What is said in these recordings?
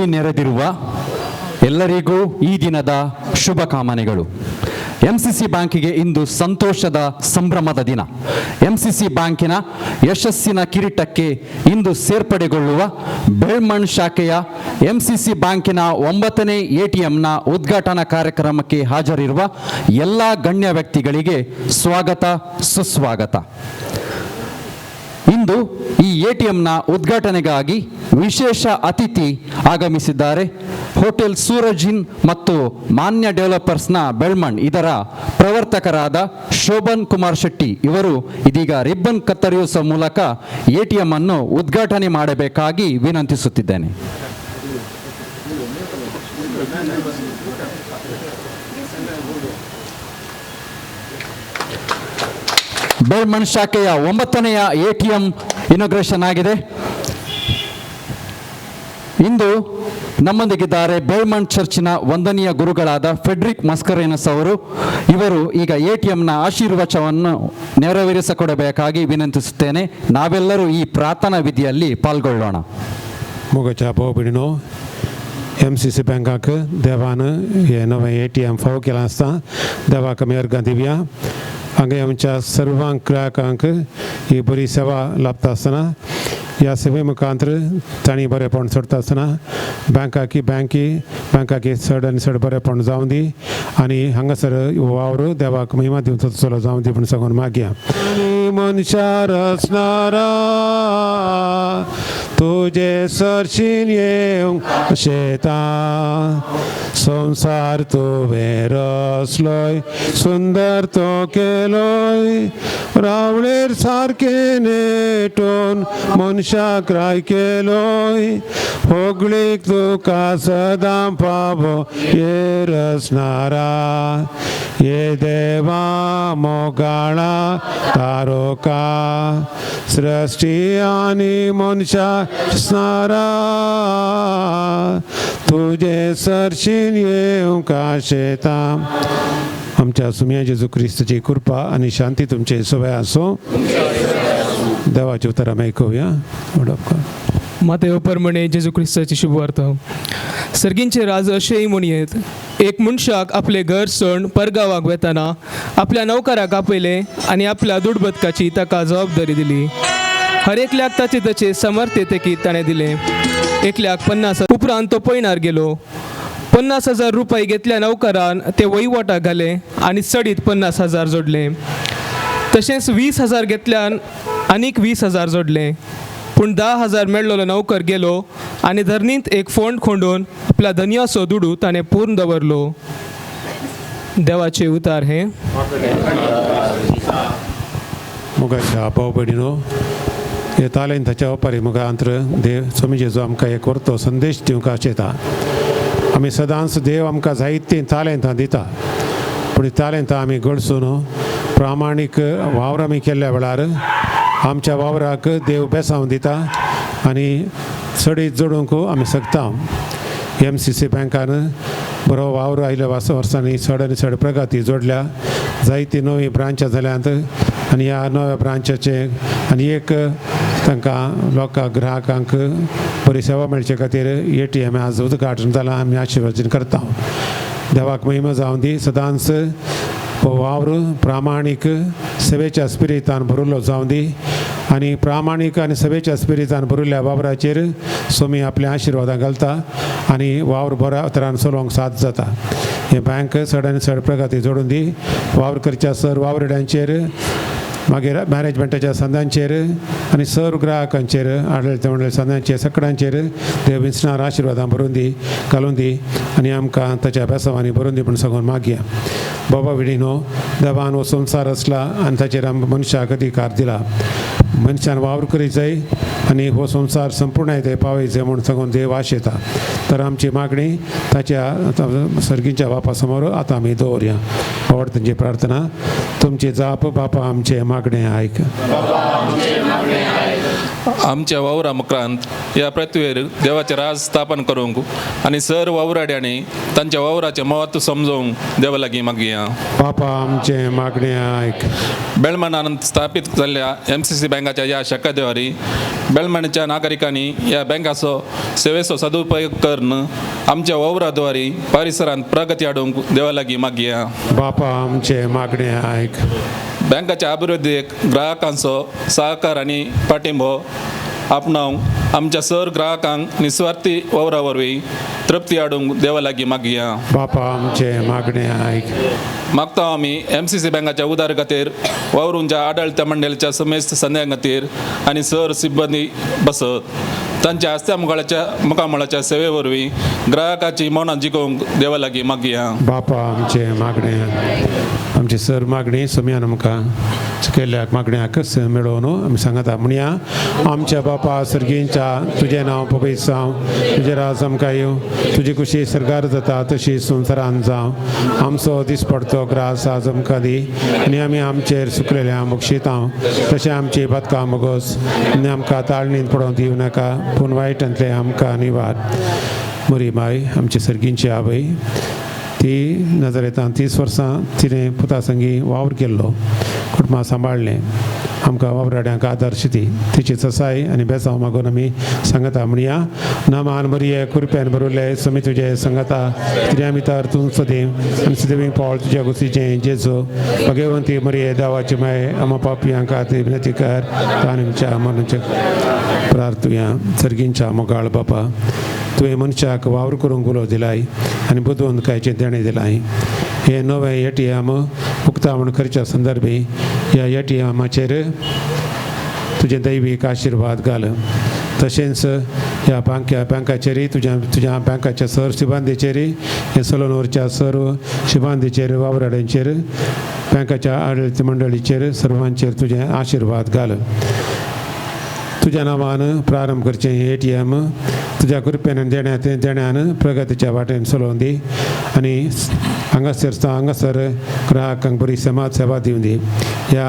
ಇಲ್ಲಿ ನೆರೆದಿರುವ ಎಲ್ಲರಿಗೂ ಈ ದಿನದ ಶುಭಕಾಮನೆಗಳು. MCC ಬ್ಯಾಂಕಿಗೆ ಇಂದು ಸಂತೋಷದ ಸಂಭ್ರಮದ ದಿನ. MCC ಬ್ಯಾಂಕಿನ ಯಶಸ್ಸಿನ ಕಿರೀಟಕ್ಕೆ ಇಂದು ಸೇರ್ಪಡೆಗೊಳ್ಳುವ ಬೆಳ್ಮಣ್ ಶಾಖೆಯ MCC ಬ್ಯಾಂಕಿನ 9ನೇ ATMನ ಉದ್ಘಾಟನಾ ಕಾರ್ಯಕ್ರಮಕ್ಕೆ ಹಾಜರಿರುವ ಎಲ್ಲ ಗಣ್ಯ ವ್ಯಕ್ತಿಗಳಿಗೆ ಸ್ವಾಗತ ಸುಸ್ವಾಗತ. ಇಂದು ಈ ATMನ ಉದ್ಘಾಟನೆಗಾಗಿ ವಿಶೇಷ ಅತಿಥಿ ಆಗಮಿಸಿದ್ದಾರೆ. ಹೋಟೆಲ್ ಸೂರಜಿನ್ ಮತ್ತು ಮಾನ್ಯ ಡೆವಲಪರ್ಸ್ನ ಬೆಳ್ಮಣ್ ಇದರ ಪ್ರವರ್ತಕರಾದ ಶೋಭನ್ ಕುಮಾರ್ ಶೆಟ್ಟಿ ಇವರು ಇದೀಗ ರಿಬ್ಬನ್ ಕತ್ತರಿಸುವ ಮೂಲಕ ATM ಅನ್ನು ಉದ್ಘಾಟನೆ ಮಾಡಬೇಕಾಗಿ ವಿನಂತಿಸುತ್ತಿದ್ದೇನೆ. ಬೆಳ್ಮಣ್ ಶಾಖೆಯ 9ನೇ ATM ಇನಾಗ್ರೇಷನ್ ಆಗಿದೆ. ಇಂದು ನಮ್ಮೊಂದಿಗಿದ್ದಾರೆ ಬೆಳ್ಮಣ್ ಚರ್ಚಿನ ವಂದನೀಯ ಗುರುಗಳಾದ ಫೆಡ್ರಿಕ್ ಮಸ್ಕರೇನಸ್ ಅವರು. ಇವರು ಈಗ ATMನ ಆಶೀರ್ವಚನವನ್ನು ನೆರವೇರಿಸಿಕೊಡಬೇಕಾಗಿ ವಿನಂತಿಸುತ್ತೇನೆ. ನಾವೆಲ್ಲರೂ ಈ ಪ್ರಾರ್ಥನಾ ವಿಧಿಯಲ್ಲಿ ಪಾಲ್ಗೊಳ್ಳೋಣ. MCC बँकाक देवानं हे नवे ATM फावो केला आसता. देवाक मेहरगान दिवया. हांगा आमच्या सर्वांक ग्राहकांक ही बरी सेवा लाभता आसतना ह्या सेवे मुखांतर तांणी बरेपण सोडता आसतना बँकाकी चड आनी चड बरेपण जावं दी आनी हांगासर वावर देवाक महिमा दिवचो चलो जावं दी म्हूण सांगून मागया. मनशा रचणारा तुझे सरशीन येवंक शेता संसार तुवें रचलोय सुंदर तो केलोय रावळेर सारके नेटोन मनशाक राय केलोय होगळीक तुका सदां पावो ये रचणारा ये देवा मोगाळा तारोका सृष्टी आनी मनशा रचणारा तुझे सरशीन येवंक शेता. आमच्या सुमया जेजू क्रिस्ताची कृपा आनी शांती तुमचे सवय आसो. देवाचे उतर आमी आयकुया. मातेव परमणे जेजू क्रिस्ताची शुभवार्ता. सर्गींचे राज अशेंय म्हणयेत. एक मनशाक आपले घर सोडून परगांवाक वेताना आपल्या नौकराक आपयले आनी आपल्या दुडबदकाची ताका जबाबदारी दिली. हर एकल्याक ताचे ताचे समर्थतेकी ताणें दिले. एकल्याक 50,000 उपरांत तो पयणार गेलो. 50,000 रुपये घेतल्या नौकरान ते वहिवाटाक घाले आनी चडीत 50,000 जोडले. तशेंच 20,000 घेतल्यान आनीक 20,000 जोडले. पूण 10,000 मेळ्ळलो नौकर गेलो आनी धरणींत एक फोंड खोंडून आपल्या धन्याचो दुडू ताणें पूर्ण दवरलो. देवाचे उतार हे. मुगाच्या भाव भयणीनो हे तालेंताच्या वापरी मुखांतर देव स्वामी जेजू आमकां एक व्हरतो संदेश दिवंक आशेता. आमी सदांच देव आमकां जायतीं तालेंतां दिता पूण तालेंतां आमी घडसून प्रामाणीक वावर आमी केल्ल्या वेळार आमच्या वावराक देव बेसांव दिता आनी चडीत जोडूंक आमी शकता. MCC बँकान बरो वावर आयल्या वर्सांनी चड आनी चड प्रगती जोडल्या. जायतीं नवी ब्रांचां जाल्यांत आनी ह्या नव्या ब्रांचाचे आनी एक तांकां लोकांक ग्राहकांक बरी सेवा मेळचे खातीर ATM आज उद्घाटन जालां. आमी आशिर्वाद करता. देवाक महिमा जावं दी. सदांच वावर प्रामाणीक सेवेच्या स्पिरितान भरिल्लो जावं दी आनी प्रामाणीक आनी सेवेच्या स्पिरितान भरिल्ल्या वावराचेर स्वामी आपल्या आशिर्वादां घालता आनी वावर बऱ्या तरान चलोवंक साथ जाता. हे बँक चड आनी चड प्रगती जोडून दी. वावर करच्या सर वावरड्यांचेर मागीर मॅनेजमेंटाच्या संदांचेर आनी सर्व ग्राहकांचेर आडळते मंडळ संदांचेर सगळ्यांचेर देव विस्नार आशिर्वादां भरून दी घालून दी आनी आमकां ताच्या बेसांवांनी भरून दी म्हूण सांगून मागया. बाबा विडीनो देवान हो संवसार आसला आनी ताचेर मनशाक अधिकार दिला. मनशान वावर करीत जाय आनी हो संवसार संपूर्णताय पावयचो म्हूण सांगून देव आशेता. तर आमची मागणी ताच्या सर्गींच्या बापा समोर आतां आमी दवरया. आवडतांची प्रार्थना. तुमची जाप बापा आमचे मागणे आयक. आमच्या वावरा मकरांत या पृथ्वीवर देवाचे राज स्थापन करूंक आणि सर्व वावराड्यांनी तांच्या वावराचे महत्व समजूंक देवा लागीं मागया. बापा आमचे मागणे ऐक. बेळमणांत स्थापित जाल्ल्या MCC बँकाच्या या शाखाद्वारे बेळमणच्या नागरिकांनी या बँकाचो सेवेचो सदुपयोग करून आमच्या वावराद्वारे परिसरांत प्रगती हाडूंक देवा लागीं मागया. बापा आमचे मागणे ऐक. बँकाच्या अभिवृद्धीक ग्राहकांचो सहकार आणि पाठिंबो आपणावंक आमच्या सर ग्राहकांक निस्वार्थी वावरा वरवीं तृप्ती हाडूंक देवा लागीं मागया. बापा आमचे मागणे ऐक. मागता आमी MCC बँकाच्या उदार खातीर वावरूंच्या आडळत्या मंडळाच्या समेस्त संध्या खातीर आनी सर सिब्बंदी बसत तांच्या आस्त्या मुखामळाच्या सेवे वरवीं ग्राहकाची मनां जिखोवंक देवा लागीं मागया. बापा आमचे मागणे आमची सर मागणी सोम्यान आमकां केल्ल्या मागण्याक मेळोवन आमी सांगता म्हणया आमच्या बापा सर्गींच्या तुजें नांव पवित्र जावं, तुजें राज आमकां येवं, तुजी कुशी सरकार जाता तशी संवसारांत जावं. आमचो दिसपडतो ग्रास आज आमकां दी आनी आमी आमचेर सुकलेल्या बक्षितांव तशें आमची बदकां मोगोस आनी आमकां ताळणींत पडोवंक दिवं नाका पूण वायटांतले आमकां निवार. बरी माय आमची सर्गींची आवय ती नजरेंतान 30 वर्सां तिणें पुता संगी वावर केल्लो, कुटुंबां सांबाळलें, आमकां वावराड्यांक आदर्श दी. तिची ससाय आनी बेसांव मागून आमी सांगता म्हणया नामान मरिये कुरप्यान बरोवले समी तुजे सांगता तुज्या भितर तूं सदेव आनी सदैव पावल तुज्या गुसीचें जेजू भगवंती मरिये देवाची माय आमा पापियांक खातीर विनंती कर तांच्या मनाचे प्रार्थुया. सर्गींच्या मोगाळ बापा तुवें मनशाक वावर करूंक उलो दिलाय आनी बुदवंतकायेचें देणें दिलाय. हे नवे ATM उक्तावण करच्या संदर्भी ह्या ATMाचेर तुजे दैवीक आशिर्वाद घाल. तशेंच ह्या बँकाचेरय तुज्या बँकाच्या सर शिबांदेचेरय हे सलोनवरच्या सर्व शिबांदेचेर वावराड्यांचेर बँकाच्या आडळती मंडळीचेर सर्वांचेर तुजें आशिर्वाद घाल. तुज्या नांवान प्रारंभ करचें ATM तुज्या कृपेन देण्यान प्रगतीच्या वाटेन चलोवन दी आनी हांगासर ग्राहकांक बरी समाज सेवा दिवन दी. ह्या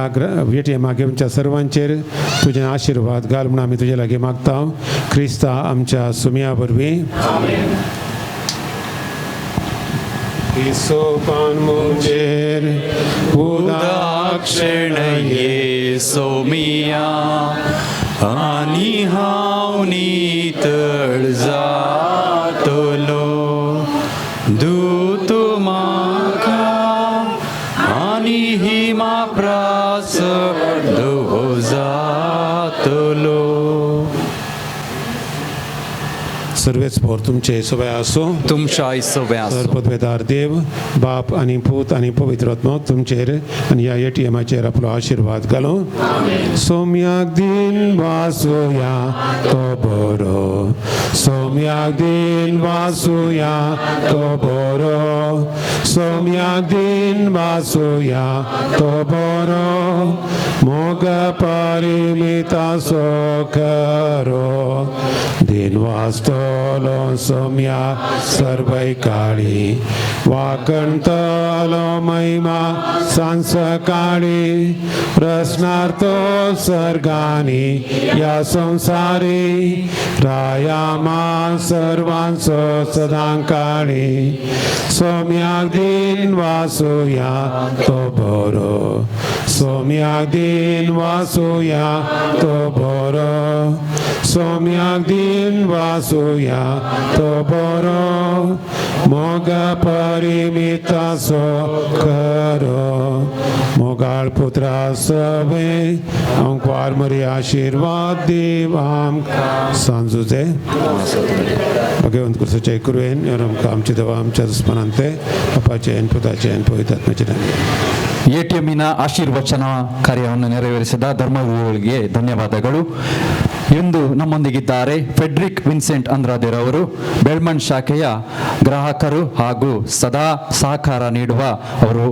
ATMाक घेवच्या सर्वांचेर तुजें आशिर्वाद घाल म्हूण आमी तुजे लागीं मागता क्रिस्ता आमच्या सुम्या वरवीं. सोपान मुजेर उदाक्षिण ये सोमिया आनी हांव नितळ जातलो दूत म्हाका आनी हिमा प्रासड जातलो. सर्वेच भोर तुमचे सवय आसूं. तुमच्या सवय सर्वपदवेदार देव बाप आनी पूत आनी पवित्र आत्मा तुमचेर आनी ह्या ATMाचेर आपलो आशिर्वाद घालूं. सोम्याक दिन वासुया तो बरो, सोम्याक दिन वासुया तो बरो, सोम्याक दिन वासुया तो बरो, मोग परिमिता सोखरो दिन वास्तलो सोम्या सर्वै काळी वाकणतलो महिमा सांस काळी प्रश्नार्थो सर्गानी या संसारी रायामा सर्वांचो सदां काळी सोम्याक दिन वासुया तो बरो, सोम्याक दिन वासुया तो बरो, सोम्याक दिन वासुया तो बरो, मोग परिमिता सोखरो मोगाळ पुत्रा सवे अंकवार मरी आशीर्वाद दिव आमकां सांजुजे भगवंत कृष्णाचे कृपेन आमकां आमची देवा आमच्या दुस्मनांते ಅಪ್ಪಾಚೆ ಪುತಾಚೆ ಪವಿತ್ರಾತ್ಮಚೆ ATMನ ಆಶೀರ್ವಚನ ಕಾರ್ಯವನ್ನು ನೆರವೇರಿಸಿದ ಧರ್ಮಗುರುಗಳಿಗೆ ಧನ್ಯವಾದಗಳು. ಇಂದು ನಮ್ಮೊಂದಿಗಿದ್ದಾರೆ ಫೆಡ್ರಿಕ್ ವಿನ್ಸೆಂಟ್ ಅಂದ್ರಾದೇರವರು, ಬೆಳ್ಮಣ್ ಶಾಖೆಯ ಗ್ರಾಹಕರು ಹಾಗೂ ಸದಾ ಸಹಕಾರ ನೀಡುವ ಅವರು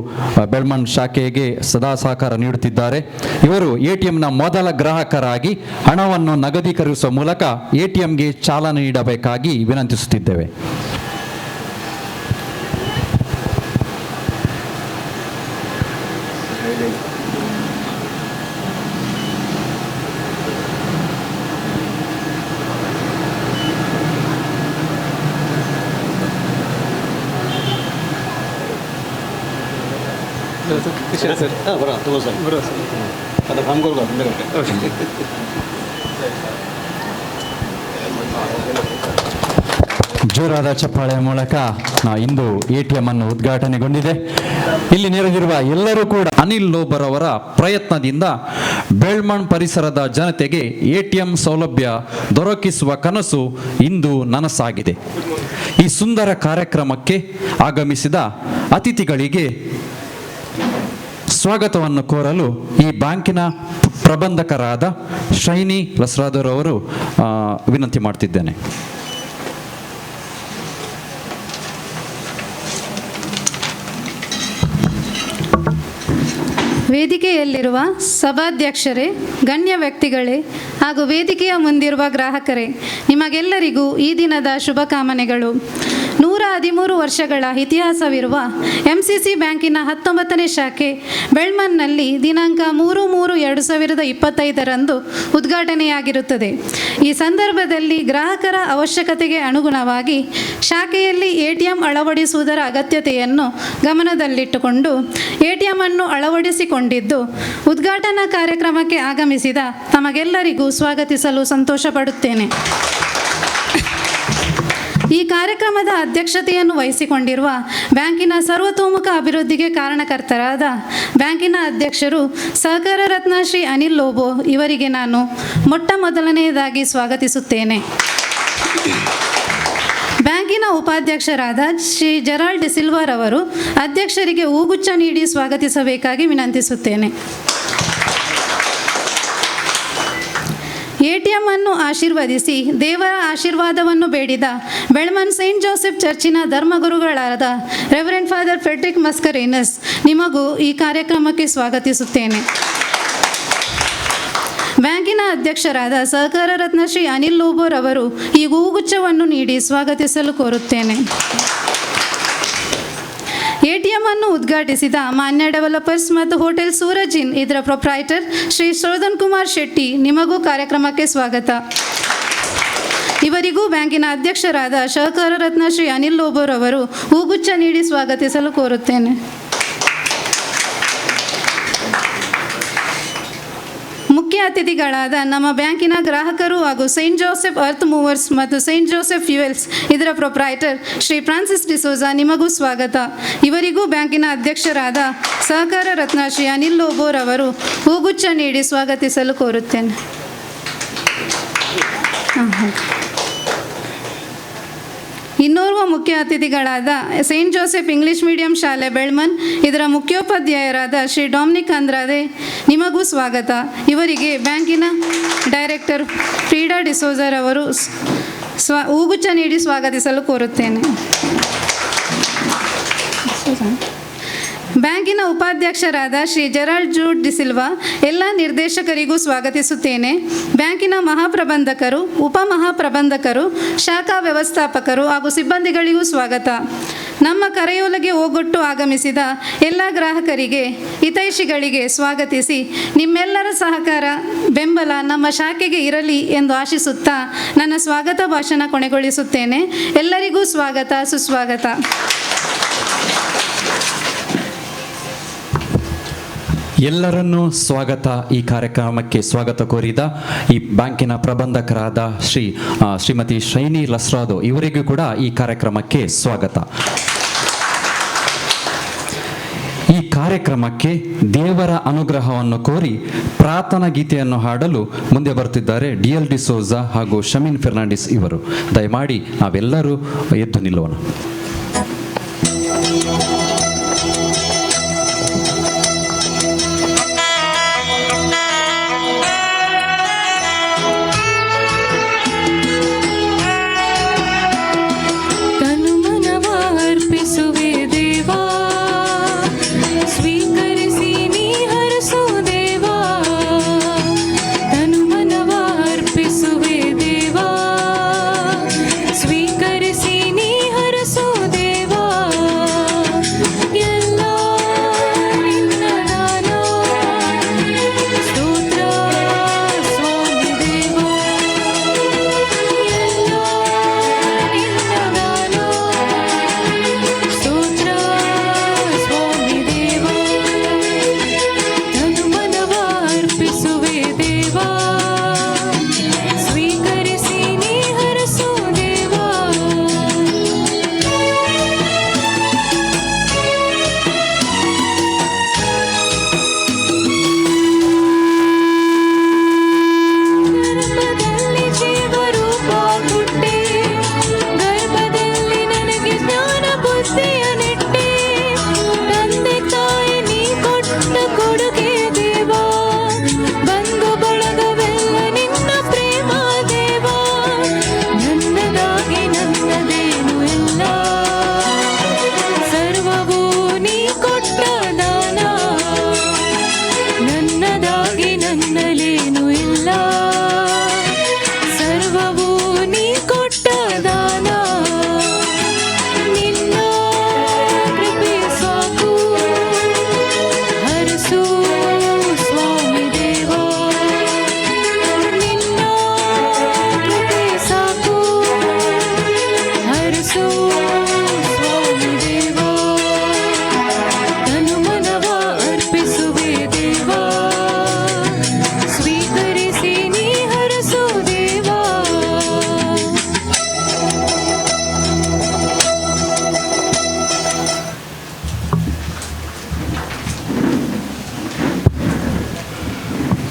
ಬೆಳ್ಮಣ್ ಶಾಖೆಗೆ ಸದಾ ಸಹಕಾರ ನೀಡುತ್ತಿದ್ದಾರೆ. ಇವರು ATMನ ಮೊದಲ ಗ್ರಾಹಕರಾಗಿ ಹಣವನ್ನು ನಗದೀಕರಿಸುವ ಮೂಲಕ ATMಗೆ ಚಾಲನೆ ನೀಡಬೇಕಾಗಿ ವಿನಂತಿಸುತ್ತಿದ್ದೇವೆ. ಜೋರಾದ ಚಪ್ಪಾಳೆಯ ಮೂಲಕ ಇಂದು ATM ಅನ್ನು ಉದ್ಘಾಟನೆಗೊಂಡಿದೆ. ಇಲ್ಲಿ ನೆರೆದಿರುವ ಎಲ್ಲರೂ ಕೂಡ ಅನಿಲ್ ಲೋಬರ್ ಅವರ ಪ್ರಯತ್ನದಿಂದ ಬೆಳ್ಮಣ್ ಪರಿಸರದ ಜನತೆಗೆ ATM ಸೌಲಭ್ಯ ದೊರಕಿಸುವ ಕನಸು ಇಂದು ನನಸಾಗಿದೆ. ಈ ಸುಂದರ ಕಾರ್ಯಕ್ರಮಕ್ಕೆ ಆಗಮಿಸಿದ ಅತಿಥಿಗಳಿಗೆ ಸ್ವಾಗತವನ್ನು ಕೋರಲು ಈ ಬ್ಯಾಂಕಿನ ಪ್ರಬಂಧಕರಾದ ಶೈನಿ ಲಸ್ರಾದರವರು ವಿನಂತಿ ಮಾಡ್ತಿದ್ದೇನೆ. ವೇದಿಕೆಯಲ್ಲಿರುವ ಸಭಾಧ್ಯಕ್ಷರೇ, ಗಣ್ಯ ವ್ಯಕ್ತಿಗಳೇ ಹಾಗೂ ವೇದಿಕೆಯ ಮುಂದಿರುವ ಗ್ರಾಹಕರೇ, ನಿಮಗೆಲ್ಲರಿಗೂ ಈ ದಿನದ ಶುಭಕಾಮನೆಗಳು. 113 ವರ್ಷಗಳ ಇತಿಹಾಸವಿರುವ MCC ಬ್ಯಾಂಕಿನ 19ನೇ ಶಾಖೆ ಬೆಳ್ಮನ್ನಲ್ಲಿ ದಿನಾಂಕ 3/3/2025 ಉದ್ಘಾಟನೆಯಾಗಿರುತ್ತದೆ. ಈ ಸಂದರ್ಭದಲ್ಲಿ ಗ್ರಾಹಕರ ಅವಶ್ಯಕತೆಗೆ ಅನುಗುಣವಾಗಿ ಶಾಖೆಯಲ್ಲಿ ATM ಅಳವಡಿಸುವುದರ ಅಗತ್ಯತೆಯನ್ನು ಗಮನದಲ್ಲಿಟ್ಟುಕೊಂಡು ATM ಅನ್ನು ಅಳವಡಿಸಿಕೊಂಡಿದ್ದು ಉದ್ಘಾಟನಾ ಕಾರ್ಯಕ್ರಮಕ್ಕೆ ಆಗಮಿಸಿದ ತಮಗೆಲ್ಲರಿಗೂ ಸ್ವಾಗತಿಸಲು ಸಂತೋಷಪಡುತ್ತೇನೆ. ಈ ಕಾರ್ಯಕ್ರಮದ ಅಧ್ಯಕ್ಷತೆಯನ್ನು ವಹಿಸಿಕೊಂಡಿರುವ ಬ್ಯಾಂಕಿನ ಸರ್ವತೋಮುಖ ಅಭಿವೃದ್ಧಿಗೆ ಕಾರಣಕರ್ತರಾದ ಬ್ಯಾಂಕಿನ ಅಧ್ಯಕ್ಷರು ಸಹಕಾರ ರತ್ನ ಶ್ರೀ ಅನಿಲ್ ಲೋಬೋ ಇವರಿಗೆ ನಾನು ಮೊದಲನೆಯದಾಗಿ ಸ್ವಾಗತಿಸುತ್ತೇನೆ. ಬ್ಯಾಂಕಿನ ಉಪಾಧ್ಯಕ್ಷರಾದ ಶ್ರೀ ಜೆರಾಲ್ಡ್ ಡಿಸಿಲ್ವರ್ ಅವರು ಅಧ್ಯಕ್ಷರಿಗೆ ಹೂಗುಚ್ಛ ನೀಡಿ ಸ್ವಾಗತಿಸಬೇಕಾಗಿ ವಿನಂತಿಸುತ್ತೇನೆ. ATM ಅನ್ನು ಆಶೀರ್ವದಿಸಿ ದೇವರ ಆಶೀರ್ವಾದವನ್ನು ಬೇಡಿದ ಬೆಳ್ಮನ್ ಸೇಂಟ್ ಜೋಸೆಫ್ ಚರ್ಚಿನ ಧರ್ಮಗುರುಗಳಾದ ರೆವರೆಂಡ್ ಫಾದರ್ ಫ್ರೆಡ್ರಿಕ್ ಮಸ್ಕರೇನಸ್ ನಿಮಗೂ ಈ ಕಾರ್ಯಕ್ರಮಕ್ಕೆ ಸ್ವಾಗತಿಸುತ್ತೇನೆ. ಬ್ಯಾಂಕಿನ ಅಧ್ಯಕ್ಷರಾದ ಸಹಕಾರ ರತ್ನ ಶ್ರೀ ಅನಿಲ್ ಲೋಬೋರ್ ಅವರು ಈ ಹೂಗುಚ್ಛವನ್ನು ನೀಡಿ ಸ್ವಾಗತಿಸಲು ಕೋರುತ್ತೇನೆ. ATM ಅನ್ನು ಉದ್ಘಾಟಿಸಿದ ಮಾನ್ಯ ಡೆವಲಪರ್ಸ್ ಮತ್ತು ಹೋಟೆಲ್ ಸೂರಜ್ ಇನ್ ಇದರ ಪ್ರೊಪ್ರೈಟರ್ ಶ್ರೀ ಶೋಧನ್ ಕುಮಾರ್ ಶೆಟ್ಟಿ ನಿಮಗೂ ಕಾರ್ಯಕ್ರಮಕ್ಕೆ ಸ್ವಾಗತ. ಇವರಿಗೂ ಬ್ಯಾಂಕಿನ ಅಧ್ಯಕ್ಷರಾದ ಸಹಕಾರ ರತ್ನ ಶ್ರೀ ಅನಿಲ್ ಲೋಬೋರ್ ಅವರು ಹೂಗುಚ್ಛ ನೀಡಿ ಸ್ವಾಗತಿಸಲು ಕೋರುತ್ತೇನೆ. ಮುಖ್ಯ ಅತಿಥಿಗಳಾದ ನಮ್ಮ ಬ್ಯಾಂಕಿನ ಗ್ರಾಹಕರು ಹಾಗೂ ಸೇಂಟ್ ಜೋಸೆಫ್ ಅರ್ತ್ ಮೂವರ್ಸ್ ಮತ್ತು ಸೇಂಟ್ ಜೋಸೆಫ್ ಫ್ಯೂಯಲ್ಸ್ ಇದರ ಪ್ರೊಪ್ರೈಟರ್ ಶ್ರೀ ಫ್ರಾನ್ಸಿಸ್ ಡಿಸೋಜಾ ನಿಮಗೂ ಸ್ವಾಗತ. ಇವರಿಗೂ ಬ್ಯಾಂಕಿನ ಅಧ್ಯಕ್ಷರಾದ ಸಹಕಾರ ರತ್ನ ಶ್ರೀ ಅನಿಲ್ ಲೋಬೋರ್ ಅವರು ಹೂಗುಚ್ಛ ನೀಡಿ ಸ್ವಾಗತಿಸಲು ಕೋರುತ್ತೇನೆ. ಇನ್ನೋರ್ವ ಮುಖ್ಯ ಅತಿಥಿಗಳಾದ ಸೇಂಟ್ ಜೋಸೆಫ್ ಇಂಗ್ಲಿಷ್ ಮೀಡಿಯಂ ಶಾಲೆ ಬೆಳ್ಮನ್ ಇದರ ಮುಖ್ಯೋಪಾಧ್ಯಾಯರಾದ ಶ್ರೀ ಡಾಮಿನಿಕ್ ಅಂದ್ರಾದೆ ನಿಮಗೂ ಸ್ವಾಗತ. ಇವರಿಗೆ ಬ್ಯಾಂಕಿನ ಡೈರೆಕ್ಟರ್ ಫ್ರೀಡಾ ಡಿಸೋಜರ್ ಅವರು ಹೂಗುಚ್ಛ ನೀಡಿ ಸ್ವಾಗತಿಸಲು ಕೋರುತ್ತೇನೆ. ಬ್ಯಾಂಕಿನ ಉಪಾಧ್ಯಕ್ಷರಾದ ಶ್ರೀ ಜೆರಾಲ್ಡ್ ಜೂಡ್ ಡಿಸಿಲ್ವಾ ಎಲ್ಲ ನಿರ್ದೇಶಕರಿಗೂ ಸ್ವಾಗತಿಸುತ್ತೇನೆ. ಬ್ಯಾಂಕಿನ ಮಹಾಪ್ರಬಂಧಕರು, ಉಪಮಹಾಪ್ರಬಂಧಕರು, ಶಾಖಾ ವ್ಯವಸ್ಥಾಪಕರು ಹಾಗೂ ಸಿಬ್ಬಂದಿಗಳಿಗೂ ಸ್ವಾಗತ. ನಮ್ಮ ಕರೆಯೋಲೆಗೆ ಓಗೊಟ್ಟು ಆಗಮಿಸಿದ ಎಲ್ಲ ಗ್ರಾಹಕರಿಗೆ, ಹಿತೈಷಿಗಳಿಗೆ ಸ್ವಾಗತಿಸಿ ನಿಮ್ಮೆಲ್ಲರ ಸಹಕಾರ, ಬೆಂಬಲ ನಮ್ಮ ಶಾಖೆಗೆ ಇರಲಿ ಎಂದು ಆಶಿಸುತ್ತಾ ನನ್ನ ಸ್ವಾಗತ ಭಾಷಣ ಕೊನೆಗೊಳಿಸುತ್ತೇನೆ. ಎಲ್ಲರಿಗೂ ಸ್ವಾಗತ, ಸುಸ್ವಾಗತ. ಎಲ್ಲರನ್ನೂ ಸ್ವಾಗತ. ಈ ಕಾರ್ಯಕ್ರಮಕ್ಕೆ ಸ್ವಾಗತ ಕೋರಿದ ಈ ಬ್ಯಾಂಕಿನ ಪ್ರಬಂಧಕರಾದ ಶ್ರೀಮತಿ ಶೈನಿ ಲಸ್ರಾದೋ ಇವರಿಗೂ ಕೂಡ ಈ ಕಾರ್ಯಕ್ರಮಕ್ಕೆ ಸ್ವಾಗತ. ಈ ಕಾರ್ಯಕ್ರಮಕ್ಕೆ ದೇವರ ಅನುಗ್ರಹವನ್ನು ಕೋರಿ ಪ್ರಾರ್ಥನಾ ಗೀತೆಯನ್ನು ಹಾಡಲು ಮುಂದೆ ಬರುತ್ತಿದ್ದಾರೆ DL ಡಿಸೋಜಾ ಹಾಗೂ ಶಮೀನ್ ಫೆರ್ನಾಂಡಿಸ್ ಇವರು. ದಯಮಾಡಿ ನಾವೆಲ್ಲರೂ ಎದ್ದು ನಿಲ್ಲೋಣ.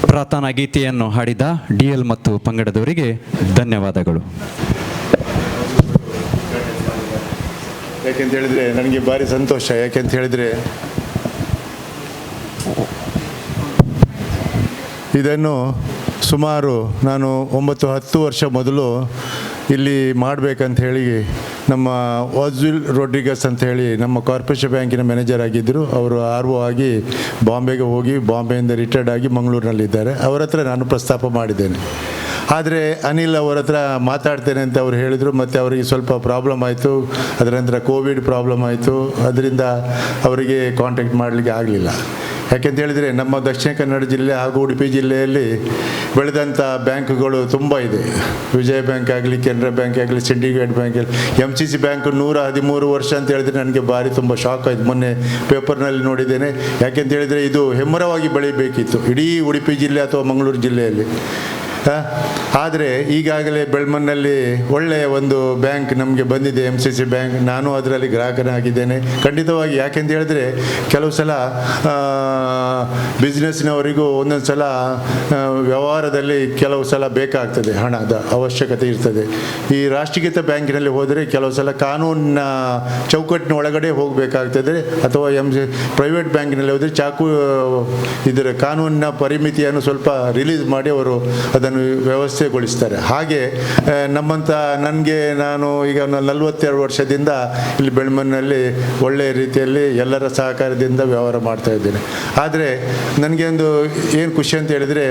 ಪ್ರಾರ್ಥನಾ ಗೀತೆಯನ್ನು ಹಾಡಿದ DL ಮತ್ತು ಪಂಗಡದವರಿಗೆ ಧನ್ಯವಾದಗಳು. ಯಾಕೆಂತ ಹೇಳಿದರೆ ನನಗೆ ಭಾರಿ ಸಂತೋಷ. ಯಾಕೆಂತ ಹೇಳಿದರೆ ಇದನ್ನು ಸುಮಾರು ನಾನು 9-10 ವರ್ಷ ಮೊದಲು ಇಲ್ಲಿ ಮಾಡಬೇಕಂತ ಹೇಳಿ ನಮ್ಮ ವಾಜ್ವಿಲ್ ರೋಡ್ರಿಗಸ್ ಅಂತ ಹೇಳಿ ನಮ್ಮ ಕಾರ್ಪೊರೇಷನ್ ಬ್ಯಾಂಕಿನ ಮ್ಯಾನೇಜರ್ ಆಗಿದ್ದರು. ಅವರು RO ಆಗಿ ಬಾಂಬೆಗೆ ಹೋಗಿ ಬಾಂಬೆಯಿಂದ ರಿಟೈರ್ಡ್ ಆಗಿ ಮಂಗಳೂರಿನಲ್ಲಿದ್ದಾರೆ. ಅವರ ಹತ್ರ ನಾನು ಪ್ರಸ್ತಾಪ ಮಾಡಿದ್ದೇನೆ. ಆದರೆ ಅನಿಲ್ ಅವರ ಹತ್ರ ಮಾತಾಡ್ತೇನೆ ಅಂತ ಅವ್ರು ಹೇಳಿದರು. ಮತ್ತು ಅವರಿಗೆ ಸ್ವಲ್ಪ ಪ್ರಾಬ್ಲಮ್ ಆಯಿತು. ಅದರ ನಂತರ ಕೋವಿಡ್ ಪ್ರಾಬ್ಲಮ್ ಆಯಿತು. ಅದರಿಂದ ಅವರಿಗೆ ಕಾಂಟ್ಯಾಕ್ಟ್ ಮಾಡಲಿಕ್ಕೆ ಆಗಲಿಲ್ಲ. ಯಾಕೆಂತ ಹೇಳಿದರೆ ನಮ್ಮ ದಕ್ಷಿಣ ಕನ್ನಡ ಜಿಲ್ಲೆ ಹಾಗೂ ಉಡುಪಿ ಜಿಲ್ಲೆಯಲ್ಲಿ ಬೆಳೆದಂಥ ಬ್ಯಾಂಕ್ಗಳು ತುಂಬ ಇದೆ. ವಿಜಯ ಬ್ಯಾಂಕ್ ಆಗಲಿ, ಕೆನರಾ ಬ್ಯಾಂಕ್ ಆಗಲಿ, ಸಿಂಡಿಕೇಟ್ ಬ್ಯಾಂಕ್ ಆಗಲಿ, MCC ಬ್ಯಾಂಕ್ 113 ವರ್ಷ ಅಂತ ಹೇಳಿದರೆ ನನಗೆ ಭಾರಿ ತುಂಬ ಶಾಕ್ ಆಯಿತು. ಮೊನ್ನೆ ಪೇಪರ್ನಲ್ಲಿ ನೋಡಿದ್ದೇನೆ. ಯಾಕೆಂತ ಹೇಳಿದರೆ ಇದು ಹೆಮ್ಮರವಾಗಿ ಬೆಳೀಬೇಕಿತ್ತು ಇಡೀ ಉಡುಪಿ ಜಿಲ್ಲೆ ಅಥವಾ ಮಂಗಳೂರು ಜಿಲ್ಲೆಯಲ್ಲಿ. ಆದರೆ ಈಗಾಗಲೇ ಬೆಳ್ಮನ್ನಲ್ಲಿ ಒಳ್ಳೆಯ ಒಂದು ಬ್ಯಾಂಕ್ ನಮಗೆ ಬಂದಿದೆ, MCC ಬ್ಯಾಂಕ್. ನಾನು ಅದರಲ್ಲಿ ಗ್ರಾಹಕನಾಗಿದ್ದೇನೆ ಖಂಡಿತವಾಗಿ. ಯಾಕೆಂತ ಹೇಳಿದ್ರೆ ಕೆಲವು ಸಲ ಬಿಸ್ನೆಸ್ನವರಿಗೂ ಒಂದೊಂದು ಸಲ ವ್ಯವಹಾರದಲ್ಲಿ ಕೆಲವು ಸಲ ಬೇಕಾಗ್ತದೆ, ಹಣದ ಅವಶ್ಯಕತೆ ಇರ್ತದೆ. ಈ ರಾಷ್ಟ್ರೀಕೃತ ಬ್ಯಾಂಕಿನಲ್ಲಿ ಹೋದರೆ ಕೆಲವು ಸಲ ಕಾನೂನಿನ ಚೌಕಟ್ಟಿನ ಒಳಗಡೆ ಹೋಗಬೇಕಾಗ್ತದೆ, ಅಥವಾ ಪ್ರೈವೇಟ್ ಬ್ಯಾಂಕಿನಲ್ಲಿ ಹೋದರೆ ಇದರ ಕಾನೂನಿನ ಪರಿಮಿತಿಯನ್ನು ಸ್ವಲ್ಪ ರಿಲೀಸ್ ಮಾಡಿ ಅವರು ಅದನ್ನು ವ್ಯವಸ್ಥೆಗೊಳಿಸ್ತಾರೆ. ಹಾಗೆ ನಮ್ಮಂಥ ನಾನು ಈಗ 42 ವರ್ಷದಿಂದ ಇಲ್ಲಿ ಬೆಳ್ಮನ್ನಲ್ಲಿ ಒಳ್ಳೆಯ ರೀತಿಯಲ್ಲಿ ಎಲ್ಲರ ಸಹಕಾರದಿಂದ ವ್ಯವಹಾರ ಮಾಡ್ತಾ ಇದ್ದೇನೆ. ಆದರೆ ನನಗೆ ಒಂದು ಏನು ಖುಷಿ ಅಂತ ಹೇಳಿದರೆ,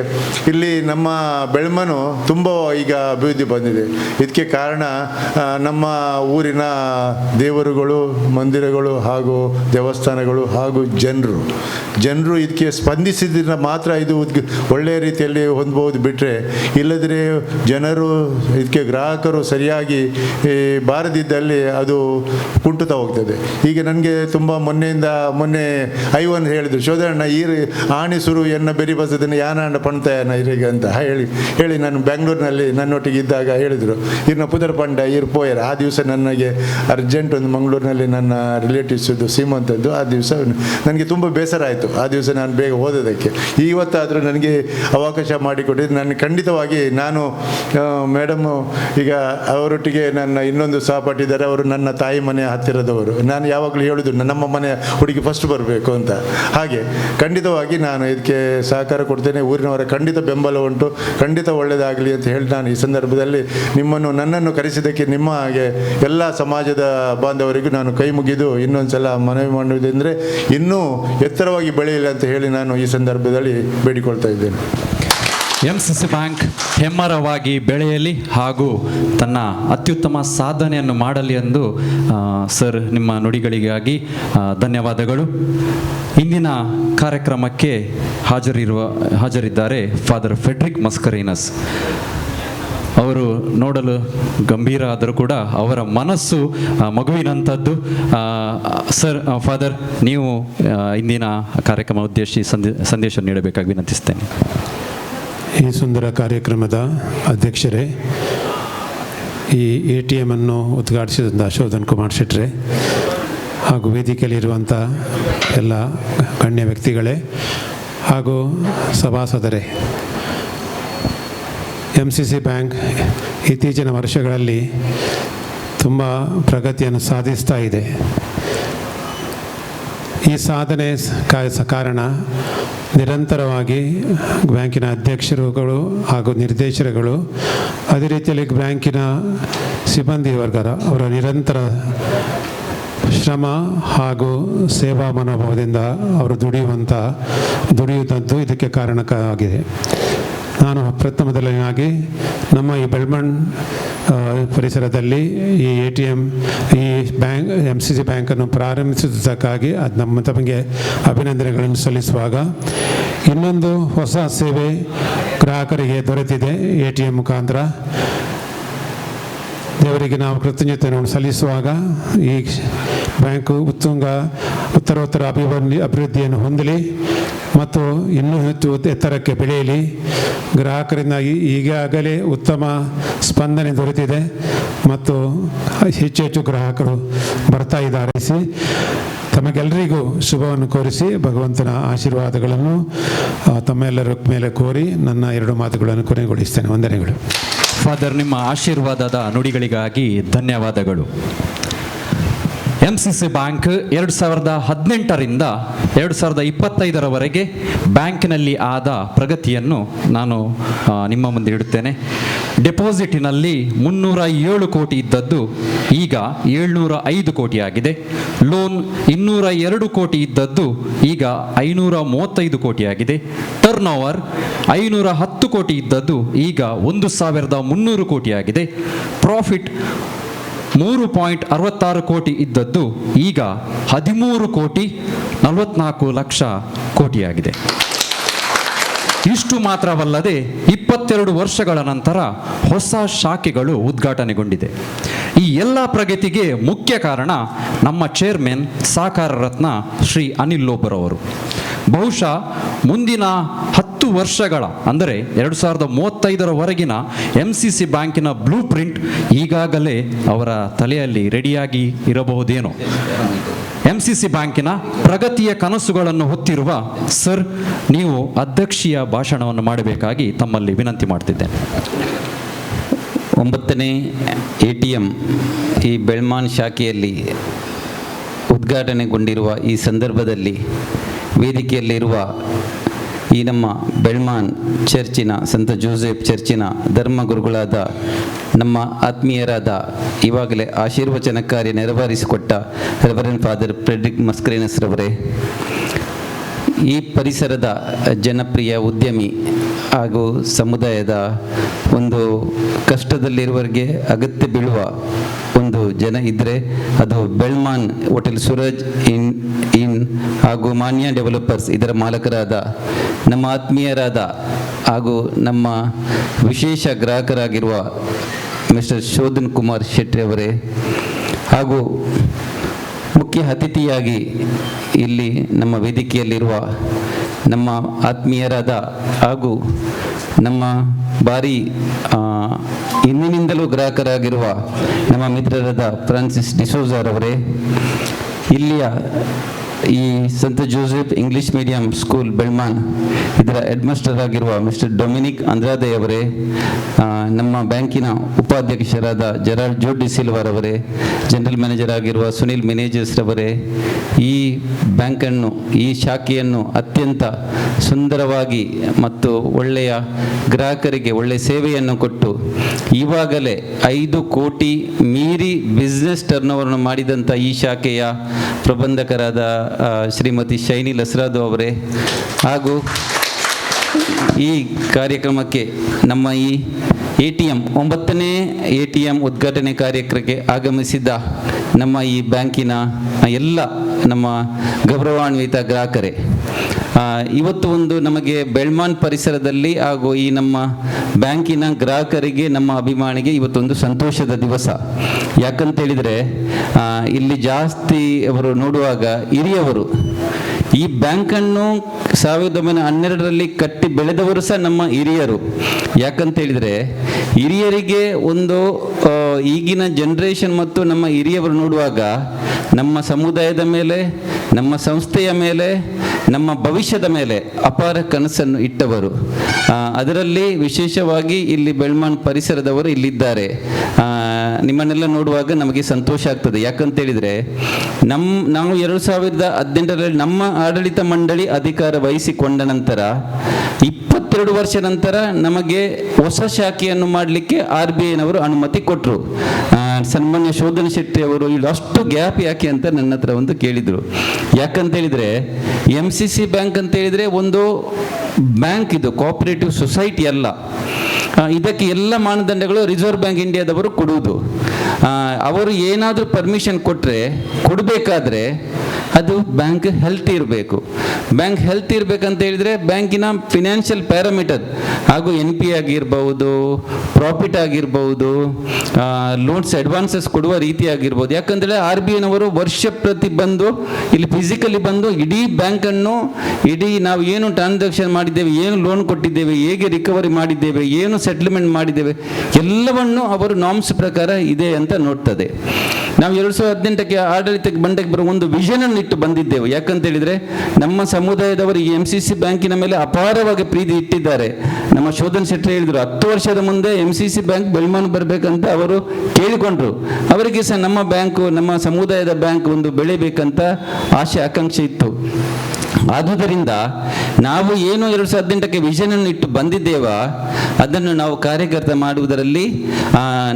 ಇಲ್ಲಿ ನಮ್ಮ ಬೆಳ್ಮನು ತುಂಬ ಈಗ ಅಭಿವೃದ್ಧಿ ಬಂದಿದೆ. ಇದಕ್ಕೆ ಕಾರಣ ನಮ್ಮ ಊರಿನ ದೇವರುಗಳು, ಮಂದಿರಗಳು ಹಾಗೂ ದೇವಸ್ಥಾನಗಳು ಹಾಗೂ ಜನರು ಇದಕ್ಕೆ ಸ್ಪಂದಿಸಿದ್ರೆ ಮಾತ್ರ ಇದು ಒಳ್ಳೆಯ ರೀತಿಯಲ್ಲಿ ಹೊಂದಬಹುದು. ಬಿಟ್ಟರೆ ಇಲ್ಲದ್ರೆ ಜನರು ಇದಕ್ಕೆ ಗ್ರಾಹಕರು ಸರಿಯಾಗಿ ಬಾರದಿದ್ದಲ್ಲಿ ಅದು ಕುಂಟುತ್ತಾ ಹೋಗ್ತದೆ. ಈಗ ನನಗೆ ತುಂಬ ಮೊನ್ನೆ ಐವನ್ ಹೇಳಿದರು, ಶೋಧಣ್ಣ ಆಣಿ ಸುರು ಎನ್ನ ಬೆರಿ ಬಸದನ್ನು ಯಾನ ಪಣ್ತಾಯನ ಇರಿಗೆ ಅಂತ ಹೇಳಿ ನಾನು ಬೆಂಗಳೂರಿನಲ್ಲಿ ನನ್ನೊಟ್ಟಿಗೆ ಇದ್ದಾಗ ಹೇಳಿದರು, ಇರ್ನ ಪುದರ್ ಪಂಡ ಪೋಯರ್. ಆ ದಿವಸ ನನಗೆ ಅರ್ಜೆಂಟ್ ಒಂದು ಮಂಗಳೂರಿನಲ್ಲಿ ನನ್ನ ರಿಲೇಟಿವ್ಸ್ದು ಸೀಮಂತದ್ದು. ಆ ದಿವಸ ನನಗೆ ತುಂಬ ಬೇಸರ ಆಯಿತು. ಆ ದಿವಸ ನಾನು ಬೇಗ ಓದೋದಕ್ಕೆ. ಇವತ್ತಾದರೂ ನನಗೆ ಅವಕಾಶ ಮಾಡಿಕೊಟ್ಟಿದ್ದು ನಾನು ಖಂಡಿತವಾಗಿ ನಾನು ಮೇಡಮ್ ಈಗ ಅವರೊಟ್ಟಿಗೆ ನನ್ನ ಇನ್ನೊಂದು ಸಹಪಾಠಿದ್ದಾರೆ, ಅವರು ನನ್ನ ತಾಯಿ ಮನೆ ಹತ್ತಿರದವರು. ನಾನು ಯಾವಾಗಲೂ ಹೇಳೋದು ನಮ್ಮ ಮನೆ ಹುಡುಗಿ ಫಸ್ಟ್ ಬರಬೇಕು ಅಂತ. ಹಾಗೆ ಖಂಡಿತವಾಗಿ ನಾನು ಇದಕ್ಕೆ ಸಹಕಾರ ಕೊಡ್ತೇನೆ. ಊರಿನವರ ಖಂಡಿತ ಬೆಂಬಲ ಉಂಟು. ಖಂಡಿತ ಒಳ್ಳೆಯದಾಗಲಿ ಅಂತ ಹೇಳಿ ನಾನು ಈ ಸಂದರ್ಭದಲ್ಲಿ ನನ್ನನ್ನು ಕರೆಸಿದ್ದಕ್ಕೆ ನಿಮ್ಮ ಹಾಗೆ ಎಲ್ಲ ಸಮಾಜದ ಬಾಂಧವರಿಗೂ ನಾನು ಕೈ ಮುಗಿದು ಇನ್ನೊಂದು ಸಲ ಮನವಿ ಮಾಡುವುದೆಂದರೆ ಇನ್ನೂ ಎತ್ತರವಾಗಿ ಬೆಳೆಯಲಿ ಅಂತ ಹೇಳಿ ನಾನು ಈ ಸಂದರ್ಭದಲ್ಲಿ ಬೇಡಿಕೊಳ್ತಾ ಇದ್ದೇನೆ. MCC ಬ್ಯಾಂಕ್ ಹೆಮ್ಮರವಾಗಿ ಬೆಳೆಯಲಿ ಹಾಗೂ ತನ್ನ ಅತ್ಯುತ್ತಮ ಸಾಧನೆಯನ್ನು ಮಾಡಲಿ ಎಂದು ಸರ್ ನಿಮ್ಮ ನುಡಿಗಳಿಗಾಗಿ ಧನ್ಯವಾದಗಳು. ಇಂದಿನ ಕಾರ್ಯಕ್ರಮಕ್ಕೆ ಹಾಜರಿದ್ದಾರೆ ಫಾದರ್ ಫೆಡ್ರಿಕ್ ಮಸ್ಕರಿನಸ್. ಅವರು ನೋಡಲು ಗಂಭೀರ ಆದರೂ ಕೂಡ ಅವರ ಮನಸ್ಸು ಮಗುವಿನಂಥದ್ದು. ಸರ್, ಫಾದರ್, ನೀವು ಇಂದಿನ ಕಾರ್ಯಕ್ರಮ ಉದ್ದೇಶಿಸಿ ಸಂದೇಶ ನೀಡಬೇಕಾಗಿ ವಿನಂತಿಸ್ತೇನೆ. ಈ ಸುಂದರ ಕಾರ್ಯಕ್ರಮದ ಅಧ್ಯಕ್ಷರೇ, ಈ ATM ಅನ್ನು ಉದ್ಘಾಟಿಸಿದಂಥ ಶೋಧನ್ ಕುಮಾರ್ ಶೆಟ್ರೆ ಹಾಗೂ ವೇದಿಕೆಯಲ್ಲಿರುವಂಥ ಎಲ್ಲ ಗಣ್ಯ ವ್ಯಕ್ತಿಗಳೇ ಹಾಗೂ ಸಭಾಸದರೇ, MCC ಬ್ಯಾಂಕ್ ಇತ್ತೀಚಿನ ವರ್ಷಗಳಲ್ಲಿ ತುಂಬ ಪ್ರಗತಿಯನ್ನು ಸಾಧಿಸ್ತಾ ಇದೆ. ಈ ಸಾಧನೆ ಕಾರಣ ನಿರಂತರವಾಗಿ ಬ್ಯಾಂಕಿನ ಅಧ್ಯಕ್ಷರುಗಳು ಹಾಗೂ ನಿರ್ದೇಶಕರು, ಅದೇ ರೀತಿಯಲ್ಲಿ ಬ್ಯಾಂಕಿನ ಸಿಬ್ಬಂದಿ ವರ್ಗರ ಅವರ ನಿರಂತರ ಶ್ರಮ ಹಾಗೂ ಸೇವಾ ಮನೋಭಾವದಿಂದ ಅವರು ದುಡಿಯುವುದಂತೂ ಇದಕ್ಕೆ ಕಾರಣವಾಗಿದೆ. ನಾನು ಪ್ರಥಮದಲ್ಲಾಗಿ ನಮ್ಮ ಈ ಬೆಳ್ಮಣ್ ಪರಿಸರದಲ್ಲಿ ಈ ATM ಈ ಬ್ಯಾಂಕ್ MCC ಬ್ಯಾಂಕನ್ನು ಪ್ರಾರಂಭಿಸಿದ್ದಕ್ಕಾಗಿ ತಮಗೆ ಅಭಿನಂದನೆಗಳನ್ನು ಸಲ್ಲಿಸುವಾಗ, ಇನ್ನೊಂದು ಹೊಸ ಸೇವೆ ಗ್ರಾಹಕರಿಗೆ ದೊರೆತಿದೆ ATM ಮುಖಾಂತರ. ದೇವರಿಗೆ ನಾವು ಕೃತಜ್ಞತೆಯನ್ನು ಸಲ್ಲಿಸುವಾಗ ಈ ಬ್ಯಾಂಕು ಉತ್ತರೋತ್ತರ ಅಭಿವೃದ್ಧಿಯನ್ನು ಹೊಂದಲಿ ಮತ್ತು ಇನ್ನೂ ಹೆಚ್ಚು ಎತ್ತರಕ್ಕೆ ಬೆಳೆಯಲಿ. ಗ್ರಾಹಕರಿಂದ ಈಗಾಗಲೇ ಉತ್ತಮ ಸ್ಪಂದನೆ ದೊರೆತಿದೆ ಮತ್ತು ಹೆಚ್ಚು ಗ್ರಾಹಕರು ಬರ್ತಾ ಇದ್ದಾರೆ. ತಮಗೆಲ್ಲರಿಗೂ ಶುಭವನ್ನು ಕೋರಿಸಿ ಭಗವಂತನ ಆಶೀರ್ವಾದಗಳನ್ನು ತಮ್ಮೆಲ್ಲರ ಮೇಲೆ ಕೋರಿ ನನ್ನ 2 ಮಾತುಗಳನ್ನು ಕೊನೆಗೊಳಿಸ್ತೇನೆ. ವಂದನೆಗಳು. ಫಾದರ್, ನಿಮ್ಮ ಆಶೀರ್ವಾದದ ನುಡಿಗಳಿಗಾಗಿ ಧನ್ಯವಾದಗಳು. MCC ಬ್ಯಾಂಕ್ 2018ರಿಂದ 2025ರವರೆಗೆ ಬ್ಯಾಂಕಿನಲ್ಲಿ ಆದ ಪ್ರಗತಿಯನ್ನು ನಾನು ನಿಮ್ಮ ಮುಂದೆ ಇಡುತ್ತೇನೆ. ಡೆಪಾಸಿಟಿನಲ್ಲಿ 307 ಕೋಟಿ ಇದ್ದದ್ದು ಈಗ 705 ಕೋಟಿ ಆಗಿದೆ. ಲೋನ್ 202 ಕೋಟಿ ಇದ್ದದ್ದು ಈಗ 535 ಕೋಟಿ ಆಗಿದೆ. ಟರ್ನ್ ಓವರ್ 510 ಕೋಟಿ ಇದ್ದದ್ದು ಈಗ 1300 ಕೋಟಿ ಆಗಿದೆ. ಪ್ರಾಫಿಟ್ 3.66 ಕೋಟಿ ಇದ್ದದ್ದು ಈಗ 13 ಕೋಟಿ 44 ಲಕ್ಷ ಕೋಟಿಯಾಗಿದೆ. ಇಷ್ಟು ಮಾತ್ರವಲ್ಲದೆ 22 ವರ್ಷಗಳ ನಂತರ ಹೊಸ ಶಾಖೆಗಳು ಉದ್ಘಾಟನೆಗೊಂಡಿದೆ. ಈ ಎಲ್ಲ ಪ್ರಗತಿಗೆ ಮುಖ್ಯ ಕಾರಣ ನಮ್ಮ ಚೇರ್ಮನ್ ಸಹಕಾರ ರತ್ನ ಶ್ರೀ ಅನಿಲ್ ಲೋಬರ್ ಅವರು. ಬಹುಶಃ ಮುಂದಿನ 10 ವರ್ಷಗಳ ಅಂದರೆ 2035ರವರೆಗಿನ MCC ಬ್ಯಾಂಕಿನ ಬ್ಲೂ ಪ್ರಿಂಟ್ ಈಗಾಗಲೇ ಅವರ ತಲೆಯಲ್ಲಿ ರೆಡಿಯಾಗಿ ಇರಬಹುದೇನೋ. MCC ಬ್ಯಾಂಕಿನ ಪ್ರಗತಿಯ ಕನಸುಗಳನ್ನು ಹೊತ್ತಿರುವ ಸರ್, ನೀವು ಅಧ್ಯಕ್ಷೀಯ ಭಾಷಣವನ್ನು ಮಾಡಬೇಕಾಗಿ ತಮ್ಮಲ್ಲಿ ವಿನಂತಿ ಮಾಡ್ತಿದ್ದೇನೆ. 9ನೇ ATM ಈ ಬೆಳ್ಮಾನ್ ಶಾಖೆಯಲ್ಲಿ ಉದ್ಘಾಟನೆಗೊಂಡಿರುವ ಈ ಸಂದರ್ಭದಲ್ಲಿ ವೇದಿಕೆಯಲ್ಲಿರುವ ಈ ನಮ್ಮ ಬೆಳ್ಮಾನ್ ಚರ್ಚಿನ ಸಂತ ಜೋಸೆಫ್ ಚರ್ಚಿನ ಧರ್ಮಗುರುಗಳಾದ ನಮ್ಮ ಆತ್ಮೀಯರಾದ ಇವಾಗಲೇ ಆಶೀರ್ವಚನ ಕಾರ್ಯ ನೆರವೇರಿಸಿಕೊಟ್ಟ ರೆವರೆಂಡ್ ಫಾದರ್ ಫ್ರೆಡ್ರಿಕ್ ಮಸ್ಕರೇನಸ್ ರವರೇ, ಈ ಪರಿಸರದ ಜನಪ್ರಿಯ ಉದ್ಯಮಿ ಹಾಗೂ ಸಮುದಾಯದ ಒಂದು ಕಷ್ಟದಲ್ಲಿರುವವರಿಗೆ ಅಗತ್ಯ ಬೀಳುವ ಒಂದು ಜನ ಇದ್ದರೆ ಅದು ಬೆಳ್ಮಾನ್ ಹೋಟೆಲ್ ಸೂರಜ್ ಇನ್ ಹಾಗೂ ಮಾನ್ಯ ಡೆವಲಪರ್ಸ್ ಇದರ ಮಾಲಕರಾದ ನಮ್ಮ ಆತ್ಮೀಯರಾದ ಹಾಗೂ ನಮ್ಮ ವಿಶೇಷ ಗ್ರಾಹಕರಾಗಿರುವ ಮಿಸ್ಟರ್ ಶೋಧನ್ ಕುಮಾರ್ ಶೆಟ್ಟಿ ಅವರೇ, ಹಾಗೂ ಮುಖ್ಯ ಅತಿಥಿಯಾಗಿ ಇಲ್ಲಿ ನಮ್ಮ ವೇದಿಕೆಯಲ್ಲಿರುವ ನಮ್ಮ ಆತ್ಮೀಯರಾದ ಹಾಗೂ ನಮ್ಮ ಭಾರಿ ಹಿಂದಿನಿಂದಲೂ ಗ್ರಾಹಕರಾಗಿರುವ ನಮ್ಮ ಮಿತ್ರರಾದ ಫ್ರಾನ್ಸಿಸ್ ಡಿಸೋಜಾರವರೇ, ಇಲ್ಲಿಯ ಈ ಸಂತ ಜೋಸೆಫ್ ಇಂಗ್ಲಿಷ್ ಮೀಡಿಯಂ ಸ್ಕೂಲ್ ಬೆಳ್ಮಾನ್ ಇದರ ಹೆಡ್ ಮಾಸ್ಟರ್ ಆಗಿರುವ ಮಿಸ್ಟರ್ ಡೊಮಿನಿಕ್ ಅಂದ್ರಾದೆ ಅವರೇ, ನಮ್ಮ ಬ್ಯಾಂಕಿನ ಉಪಾಧ್ಯಕ್ಷರಾದ ಜೆರಾಲ್ಡ್ ಜೋಡಿ ಸಿಲ್ವರ್ ಅವರೇ, ಜನರಲ್ ಮ್ಯಾನೇಜರ್ ಆಗಿರುವ ಸುನಿಲ್ ಮಿನೇಜರ್ಸ್ ರವರೇ, ಈ ಬ್ಯಾಂಕನ್ನು ಈ ಶಾಖೆಯನ್ನು ಅತ್ಯಂತ ಸುಂದರವಾಗಿ ಮತ್ತು ಒಳ್ಳೆಯ ಗ್ರಾಹಕರಿಗೆ ಒಳ್ಳೆಯ ಸೇವೆಯನ್ನು ಕೊಟ್ಟು ಇವಾಗಲೇ 5 ಕೋಟಿ ಮೀರಿ ಬಿಸ್ನೆಸ್ ಟರ್ನ್ ಓವರ್ನ್ನು ಮಾಡಿದಂಥ ಈ ಶಾಖೆಯ ಪ್ರಬಂಧಕರಾದ ಶ್ರೀಮತಿ ಶೈನಿ ಲಸ್ರಾದು ಅವರೇ, ಹಾಗೂ ಈ ಕಾರ್ಯಕ್ರಮಕ್ಕೆ ನಮ್ಮ ಈ ATM 9ನೇ ATM ಉದ್ಘಾಟನೆ ಕಾರ್ಯಕ್ರಮಕ್ಕೆ ಆಗಮಿಸಿದ್ದ ನಮ್ಮ ಈ ಬ್ಯಾಂಕಿನ ಎಲ್ಲ ನಮ್ಮ ಗೌರವಾನ್ವಿತ ಗ್ರಾಹಕರೇ, ಇವತ್ತು ಒಂದು ನಮಗೆ ಬೆಳ್ಮಾನ್ ಪರಿಸರದಲ್ಲಿ ಹಾಗೂ ಈ ನಮ್ಮ ಬ್ಯಾಂಕಿನ ಗ್ರಾಹಕರಿಗೆ ನಮ್ಮ ಅಭಿಮಾನಿಗೆ ಇವತ್ತೊಂದು ಸಂತೋಷದ ದಿವಸ. ಯಾಕಂತೇಳಿದರೆ ಇಲ್ಲಿ ಜಾಸ್ತಿ ಅವರು ನೋಡುವಾಗ ಹಿರಿಯವರು ಈ ಬ್ಯಾಂಕನ್ನು 1912ರಲ್ಲಿ ಕಟ್ಟಿ ಬೆಳೆದವರು ಸಹ ನಮ್ಮ ಹಿರಿಯರು. ಯಾಕಂತೇಳಿದರೆ ಹಿರಿಯರಿಗೆ ಒಂದು ಈಗಿನ ಜನ್ರೇಷನ್ ಮತ್ತು ನಮ್ಮ ಹಿರಿಯವರು ನೋಡುವಾಗ ನಮ್ಮ ಸಮುದಾಯದ ಮೇಲೆ, ನಮ್ಮ ಸಂಸ್ಥೆಯ ಮೇಲೆ, ನಮ್ಮ ಭವಿಷ್ಯದ ಮೇಲೆ ಅಪಾರ ಕನಸನ್ನು ಇಟ್ಟವರು. ಅದರಲ್ಲಿ ವಿಶೇಷವಾಗಿ ಇಲ್ಲಿ ಬೆಳ್ಮಾನ್ ಪರಿಸರದವರು ಇಲ್ಲಿದ್ದಾರೆ. ನಿಮ್ಮನ್ನೆಲ್ಲ ನೋಡುವಾಗ ನಮಗೆ ಸಂತೋಷ ಆಗ್ತದೆ. ಯಾಕಂತೇಳಿದರೆ ನಾವು 2018ರಲ್ಲಿ ನಮ್ಮ ಆಡಳಿತ ಮಂಡಳಿ ಅಧಿಕಾರ ವಹಿಸಿಕೊಂಡ ನಂತರ 22 ವರ್ಷ ನಂತರ ನಮಗೆ ಹೊಸ ಶಾಖೆಯನ್ನು ಮಾಡಲಿಕ್ಕೆ RBIನವರು ಅನುಮತಿ ಕೊಟ್ಟರು. ಸನ್ಮಾನ್ಯ ಶೋಧನ್ ಶೆಟ್ಟಿ ಅವರು ಇಲ್ಲಿ ಅಷ್ಟು ಗ್ಯಾಪ್ ಯಾಕೆ ಅಂತ ನನ್ನ ಹತ್ರ ಒಂದು ಕೇಳಿದರು. ಯಾಕಂತೇಳಿದರೆ MCC ಬ್ಯಾಂಕ್ ಅಂತೇಳಿದರೆ ಒಂದು ಬ್ಯಾಂಕ್, ಇದು ಕೋಆಪರೇಟಿವ್ ಸೊಸೈಟಿ ಅಲ್ಲ. ಇದಕ್ಕೆ ಎಲ್ಲ ಮಾನದಂಡಗಳು ರಿಸರ್ವ್ ಬ್ಯಾಂಕ್ ಇಂಡಿಯಾದವರು ಕೊಡುವುದು. ಅವರು ಏನಾದರೂ ಪರ್ಮಿಷನ್ ಕೊಡಬೇಕಾದ್ರೆ ಅದು ಬ್ಯಾಂಕ್ ಹೆಲ್ತ್ ಇರಬೇಕು. ಬ್ಯಾಂಕ್ ಹೆಲ್ತ್ ಇರಬೇಕಂತ ಹೇಳಿದರೆ ಬ್ಯಾಂಕಿನ ಫಿನಾನ್ಷಿಯಲ್ ಪ್ಯಾರಾಮೀಟರ್ ಹಾಗೂ NP ಆಗಿರ್ಬೋದು, ಪ್ರಾಫಿಟ್ ಆಗಿರ್ಬೋದು, ಲೋನ್ಸ್ ಅಡ್ವಾನ್ಸಸ್ ಕೊಡುವ ರೀತಿ ಆಗಿರ್ಬೋದು. ಯಾಕಂದರೆ RBIನವರು ವರ್ಷ ಪ್ರತಿ ಬಂದು ಇಲ್ಲಿ ಫಿಸಿಕಲಿ ಬಂದು ಇಡೀ ಬ್ಯಾಂಕನ್ನು, ಇಡೀ ನಾವು ಏನು ಟ್ರಾನ್ಸಾಕ್ಷನ್ ಮಾಡಿದ್ದೇವೆ, ಏನು ಲೋನ್ ಕೊಟ್ಟಿದ್ದೇವೆ, ಹೇಗೆ ರಿಕವರಿ ಮಾಡಿದ್ದೇವೆ, ಏನು ಸೆಟ್ಲ್ಮೆಂಟ್ ಮಾಡಿದ್ದೇವೆ, ಎಲ್ಲವನ್ನು ಅವರು ನಾರ್ಮ್ಸ್ ಪ್ರಕಾರ ಇದೆ ಅಂತ ನೋಡ್ತದೆ. ನಾವು 2018ಕ್ಕೆ ಆಡಳಿತಕ್ಕೆ ಬಂಡಕ್ಕೆ ಬರುವ ಒಂದು ವಿಷನನ್ನು ಇಟ್ಟು ಬಂದಿದ್ದೆವು. ಯಾಕಂತೇಳಿದರೆ ನಮ್ಮ ಸಮುದಾಯದವರು ಈ MCC ಬ್ಯಾಂಕಿನ ಮೇಲೆ ಅಪಾರವಾಗಿ ಪ್ರೀತಿ ಇಟ್ಟಿದ್ದಾರೆ. ನಮ್ಮ ಶೋಧನ್ ಶೆಟ್ಟಿ ಹೇಳಿದರು 10 ವರ್ಷದ ಮುಂದೆ MCC ಬ್ಯಾಂಕ್ ಬೆಳ್ಮಾನ್ ಬರಬೇಕಂತ ಅವರು ಕೇಳಿಕೊಂಡ್ರು. ಅವರಿಗೆ ಸಹ ನಮ್ಮ ಬ್ಯಾಂಕು, ನಮ್ಮ ಸಮುದಾಯದ ಬ್ಯಾಂಕ್ ಒಂದು ಬೆಳಿಬೇಕಂತ ಆಶೆ ಆಕಾಂಕ್ಷೆ ಇತ್ತು. ಆದುದರಿಂದ ನಾವು ಏನು 2018ಕ್ಕೆ ವಿಷನನ್ನು ಇಟ್ಟು ಬಂದಿದ್ದೇವ ಅದನ್ನು ನಾವು ಕಾರ್ಯಗತ ಮಾಡುವುದರಲ್ಲಿ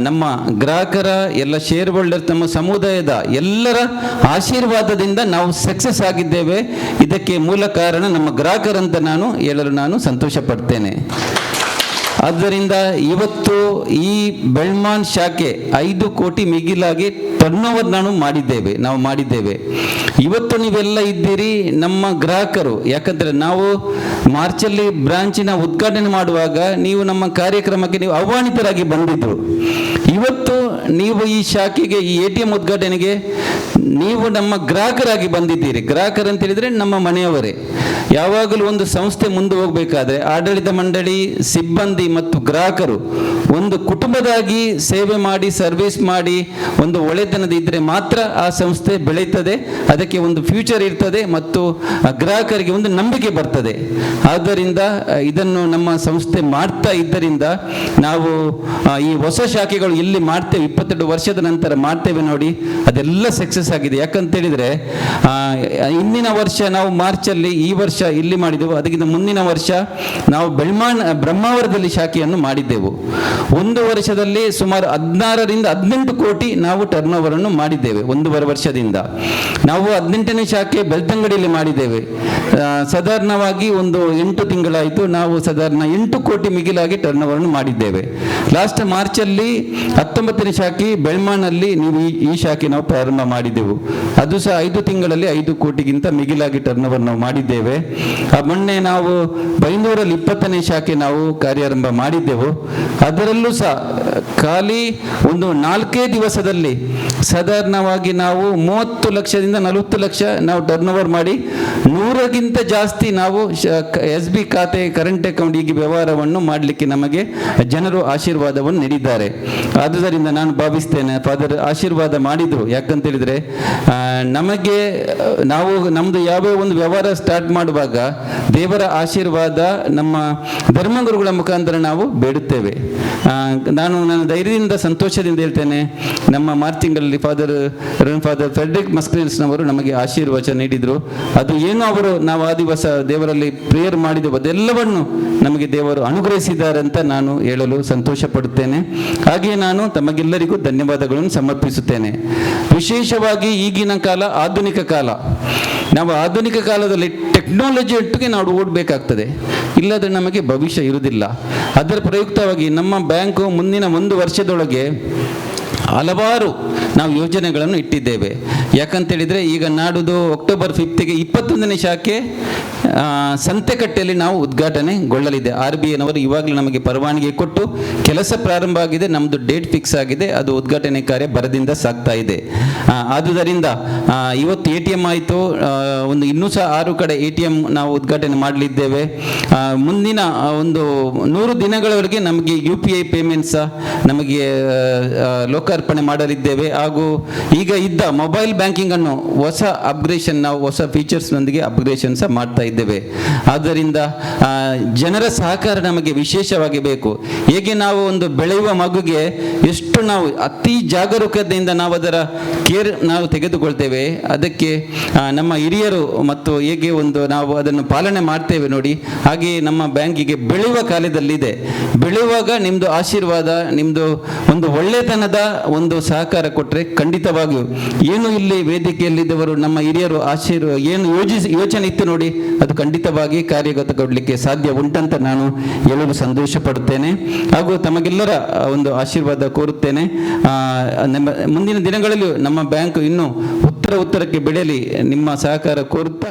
ನಮ್ಮ ಗ್ರಾಹಕರ ಎಲ್ಲ ಶೇರ್ ಹೋಲ್ಡರ್, ನಮ್ಮ ಸಮುದಾಯದ ಎಲ್ಲರ ಆಶೀರ್ವಾದದಿಂದ ನಾವು ಸಕ್ಸಸ್ ಆಗಿದ್ದೇವೆ. ಇದಕ್ಕೆ ಮೂಲ ಕಾರಣ ನಮ್ಮ ಗ್ರಾಹಕರಂತ ಹೇಳಲು ನಾನು ಸಂತೋಷ ಪಡ್ತೇನೆ. ಆದ್ದರಿಂದ ಇವತ್ತು ಈ ಬೆಳ್ಮಾನ್ ಶಾಖೆ 5 ಕೋಟಿ ಮಿಗಿಲಾಗಿ ಟರ್ನೋವರ್ ನಾವು ಮಾಡಿದ್ದೇವೆ. ಇವತ್ತು ನೀವೆಲ್ಲ ಇದ್ದೀರಿ ನಮ್ಮ ಗ್ರಾಹಕರು. ಯಾಕಂದರೆ ನಾವು ಮಾರ್ಚಲ್ಲಿ ಬ್ರಾಂಚಿನ ಉದ್ಘಾಟನೆ ಮಾಡುವಾಗ ನೀವು ನಮ್ಮ ಕಾರ್ಯಕ್ರಮಕ್ಕೆ ನೀವು ಆಹ್ವಾನಿತರಾಗಿ ಬಂದಿದ್ದರು. ಇವತ್ತು ನೀವು ಈ ಶಾಖೆಗೆ, ಈ ATM ಉದ್ಘಾಟನೆಗೆ ನೀವು ನಮ್ಮ ಗ್ರಾಹಕರಾಗಿ ಬಂದಿದ್ದೀರಿ. ಗ್ರಾಹಕರಂತ ಹೇಳಿದರೆ ನಮ್ಮ ಮನೆಯವರೇ. ಯಾವಾಗಲೂ ಒಂದು ಸಂಸ್ಥೆ ಮುಂದೆ ಹೋಗಬೇಕಾದ್ರೆ ಆಡಳಿತ ಮಂಡಳಿ, ಸಿಬ್ಬಂದಿ ಮತ್ತು ಗ್ರಾಹಕರು ಒಂದು ಕುಟುಂಬದಾಗಿ ಸೇವೆ ಮಾಡಿ, ಸರ್ವಿಸ್ ಮಾಡಿ, ಒಂದು ಒಳ್ಳೆತನದ ಇದ್ದರೆ ಮಾತ್ರ ಆ ಸಂಸ್ಥೆ ಬೆಳೀತದೆ, ಅದಕ್ಕೆ ಒಂದು ಫ್ಯೂಚರ್ ಇರ್ತದೆ ಮತ್ತು ಗ್ರಾಹಕರಿಗೆ ಒಂದು ನಂಬಿಕೆ ಬರ್ತದೆ. ಆದ್ದರಿಂದ ಇದನ್ನು ನಮ್ಮ ಸಂಸ್ಥೆ ಮಾಡ್ತಾ ಇದ್ದರಿಂದ ನಾವು ಈ ಹೊಸ ಶಾಖೆಗಳು ಎಲ್ಲಿ ಮಾಡ್ತೇವೆ 22 ವರ್ಷದ ನಂತರ ಮಾಡ್ತೇವೆ ನೋಡಿ, ಅದೆಲ್ಲ ಸಕ್ಸಸ್ ಆಗಿದೆ. ಯಾಕಂತೇಳಿದರೆ ಹಿಂದಿನ ವರ್ಷ ನಾವು ಮಾರ್ಚಲ್ಲಿ, ಈ ವರ್ಷ ಇಲ್ಲಿ ಮಾಡಿದೆವು. ಅದಕ್ಕಿಂತ ಮುಂದಿನ ವರ್ಷ ನಾವು ಬ್ರಹ್ಮಾವರದಲ್ಲಿ ಶಾಖೆಯನ್ನು ಮಾಡಿದ್ದೆವು. 1 ವರ್ಷದಲ್ಲಿ ಸುಮಾರು 16ರಿಂದ 18 ಕೋಟಿ ನಾವು ಟರ್ನ್ ಓವರನ್ನು ಮಾಡಿದ್ದೇವೆ. 1.5 ವರ್ಷದಿಂದ ನಾವು 18ನೇ ಶಾಖೆ ಬೆಳ್ತಂಗಡಿಯಲ್ಲಿ ಮಾಡಿದ್ದೇವೆ. ಸಾಧಾರಣವಾಗಿ ಒಂದು 8 ತಿಂಗಳಾಯಿತು. ನಾವು ಸಾಧಾರಣ 8 ಕೋಟಿ ಮಿಗಿಲಾಗಿ ಟರ್ನ್ ಓವರನ್ನು ಮಾಡಿದ್ದೇವೆ. ಲಾಸ್ಟ್ ಮಾರ್ಚಲ್ಲಿ 19ನೇ ಶಾಖೆ ಬೆಳ್ಮಾನಲ್ಲಿ ನೀವು ಈ ಶಾಖೆ ನಾವು ಪ್ರಾರಂಭ ಮಾಡಿದ್ದೆವು. ಅದು ಸಹ 5 ತಿಂಗಳಲ್ಲಿ 5 ಕೋಟಿಗಿಂತ ಮಿಗಿಲಾಗಿ ಟರ್ನ್ ಓವರ್ ನಾವು ಮಾಡಿದ್ದೇವೆ. ಮೊನ್ನೆ ನಾವು ಬೈಂದೂರಲ್ಲಿ 20ನೇ ಶಾಖೆ ನಾವು ಕಾರ್ಯಾರಂಭ ಮಾಡಿದ್ದೆವು. ಅದರಲ್ಲೂ ಸಹ ಖಾಲಿ ಒಂದು 4 ದಿವಸದಲ್ಲಿ ಸಾಧಾರಣವಾಗಿ ನಾವು 30 ಲಕ್ಷದಿಂದ 40 ಲಕ್ಷ ನಾವು ಟರ್ನ್ ಓವರ್ ಮಾಡಿ 100ಕ್ಕಿಂತ ಜಾಸ್ತಿ ನಾವು SB ಖಾತೆ, ಕರೆಂಟ್ ಅಕೌಂಟ್ ಹೀಗೆ ವ್ಯವಹಾರವನ್ನು ಮಾಡಲಿಕ್ಕೆ ನಮಗೆ ಜನರು ಆಶೀರ್ವಾದವನ್ನು ನೀಡಿದ್ದಾರೆ. ಆದುದರಿಂದ ನಾನು ಭಾವಿಸ್ತೇನೆ ಫಾದರ್ ಆಶೀರ್ವಾದ ಮಾಡಿದರು. ಯಾಕಂತೇಳಿದರೆ ನಮಗೆ ನಮ್ಮದು ಯಾವ್ಯಾವ ಒಂದು ವ್ಯವಹಾರ ಸ್ಟಾರ್ಟ್ ಮಾಡುವಾಗ ದೇವರ ಆಶೀರ್ವಾದ ನಮ್ಮ ಧರ್ಮಗುರುಗಳ ಮುಖಾಂತರ ನಾವು ಬೇಡುತ್ತೇವೆ. ನಾನು ಧೈರ್ಯದಿಂದ ಸಂತೋಷದಿಂದ ಹೇಳ್ತೇನೆ, ನಮ್ಮ ಮಾರ್ಚ್ ತಿಂಗಳಲ್ಲಿ ಫಾದರ್ ಫೆಡ್ರಿಕ್ ಮಸ್ಕ್ರಿನ್ಸ್ನವರು ನಮಗೆ ಆಶೀರ್ವಚನ ನೀಡಿದರು. ಅದು ಏನು ನಾವು ಆ ದಿವಸ ದೇವರಲ್ಲಿ ಪ್ರೇಯರ್ ಮಾಡಿದೆವು ಅದೆಲ್ಲವನ್ನು ನಮಗೆ ದೇವರು ಅನುಗ್ರಹಿಸಿದ್ದಾರೆ ಅಂತ ನಾನು ಹೇಳಲು ಸಂತೋಷ ಪಡುತ್ತೇನೆ. ಹಾಗೆಯೇ ನಾನು ತಮಗೆಲ್ಲರಿಗೂ ಧನ್ಯವಾದಗಳನ್ನು ಸಮರ್ಪಿಸುತ್ತೇನೆ. ವಿಶೇಷವಾಗಿ ಈಗಿನ ಕಾಲ ಆಧುನಿಕ ಕಾಲ. ನಾವು ಆಧುನಿಕ ಕಾಲದಲ್ಲಿ ಟೆಕ್ನಾಲಜಿ ಒಟ್ಟಿಗೆ ನಾವು ಓಡಬೇಕಾಗ್ತದೆ, ಇಲ್ಲದ್ರೆ ನಮಗೆ ಭವಿಷ್ಯ ಇರುವುದಿಲ್ಲ. ಅದರ ಪ್ರಯುಕ್ತವಾಗಿ ನಮ್ಮ ಬ್ಯಾಂಕು ಮುಂದಿನ 1 ವರ್ಷದೊಳಗೆ ಹಲವಾರು ನಾವು ಯೋಜನೆಗಳನ್ನು ಇಟ್ಟಿದ್ದೇವೆ. ಯಾಕಂತೇಳಿದರೆ ಈಗ ನಾಡುದು ಅಕ್ಟೋಬರ್ 5ಗೆ 21ನೇ ಶಾಖೆ ಸಂತೆಕಟ್ಟೆಯಲ್ಲಿ ನಾವು ಉದ್ಘಾಟನೆಗೊಳ್ಳಲಿದೆ. RBIನವರು ಇವಾಗಲೇ ನಮಗೆ ಪರವಾನಗಿ ಕೊಟ್ಟು ಕೆಲಸ ಪ್ರಾರಂಭ ಆಗಿದೆ. ನಮ್ಮದು ಡೇಟ್ ಫಿಕ್ಸ್ ಆಗಿದೆ. ಅದು ಉದ್ಘಾಟನೆ ಕಾರ್ಯ ಭರದಿಂದ ಸಾಗ್ತಾ ಇದೆ. ಆದುದರಿಂದ ಇವತ್ತು ATM ಆಯಿತು, ಇನ್ನೂ ಸಹ 6 ಕಡೆ ATM ನಾವು ಉದ್ಘಾಟನೆ ಮಾಡಲಿದ್ದೇವೆ. ಮುಂದಿನ ಒಂದು 100 ದಿನಗಳವರೆಗೆ ನಮಗೆ UPI ಪೇಮೆಂಟ್ಸ್ ನಮಗೆ ಲೋಕಾರ್ಪಣೆ ಮಾಡಲಿದ್ದೇವೆ. ಹಾಗೂ ಈಗ ಇದ್ದ ಮೊಬೈಲ್ ಬ್ಯಾಂಕಿಂಗನ್ನು ಹೊಸ ಅಪ್ಗ್ರೇಷನ್, ನಾವು ಹೊಸ ಫೀಚರ್ಸ್ನೊಂದಿಗೆ ಅಪ್ಗ್ರೇಷನ್ ಸಹ ಮಾಡ್ತಾ ಇದ್ದೇವೆ. ಆದ್ದರಿಂದ ಜನರ ಸಹಕಾರ ನಮಗೆ ವಿಶೇಷವಾಗಿ ಬೇಕು. ಹೇಗೆ ನಾವು ಒಂದು ಬೆಳೆಯುವ ಮಗುಗೆ ಎಷ್ಟು ನಾವು ಅತಿ ಜಾಗರೂಕತೆಯಿಂದ ನಾವು ಅದರ ಕೇರ್ ನಾವು ತೆಗೆದುಕೊಳ್ತೇವೆ, ಅದಕ್ಕೆ ನಮ್ಮ ಹಿರಿಯರು ಮತ್ತು ಹೇಗೆ ನಾವು ಅದನ್ನು ಪಾಲನೆ ಮಾಡ್ತೇವೆ ನೋಡಿ, ಹಾಗೆಯೇ ನಮ್ಮ ಬ್ಯಾಂಕಿಗೆ ಬೆಳೆಯುವ ಕಾಲದಲ್ಲಿದೆ. ಬೆಳೆಯುವಾಗ ನಿಮ್ಮದು ಆಶೀರ್ವಾದ, ನಿಮ್ಮದು ಒಂದು ಒಳ್ಳೆತನದ ಒಂದು ಸಹಕಾರ ಕೊಟ್ಟರೆ ಖಂಡಿತವಾಗಿಯೂ ಏನು ಇಲ್ಲಿ ವೇದಿಕೆಯಲ್ಲಿದ್ದವರು ನಮ್ಮ ಹಿರಿಯರು ಏನು ಯೋಚನೆ ಇತ್ತು ನೋಡಿ, ಅದು ಖಂಡಿತವಾಗಿ ಕಾರ್ಯಗತಗೊಳ್ಳಲಿಕ್ಕೆ ಸಾಧ್ಯ ಉಂಟಂತ ನಾನು ಹೇಳಲು ಸಂತೋಷ ಪಡುತ್ತೇನೆ. ಹಾಗೂ ತಮಗೆಲ್ಲರ ಒಂದು ಆಶೀರ್ವಾದ ಕೋರುತ್ತೇನೆ. ಮುಂದಿನ ದಿನಗಳಲ್ಲಿ ನಮ್ಮ ಬ್ಯಾಂಕು ಇನ್ನೂ ಉತ್ತರಕ್ಕೆ ಬೆಳೆಯಲಿ ನಿಮ್ಮ ಸಹಕಾರ ಕೋರುತ್ತಾ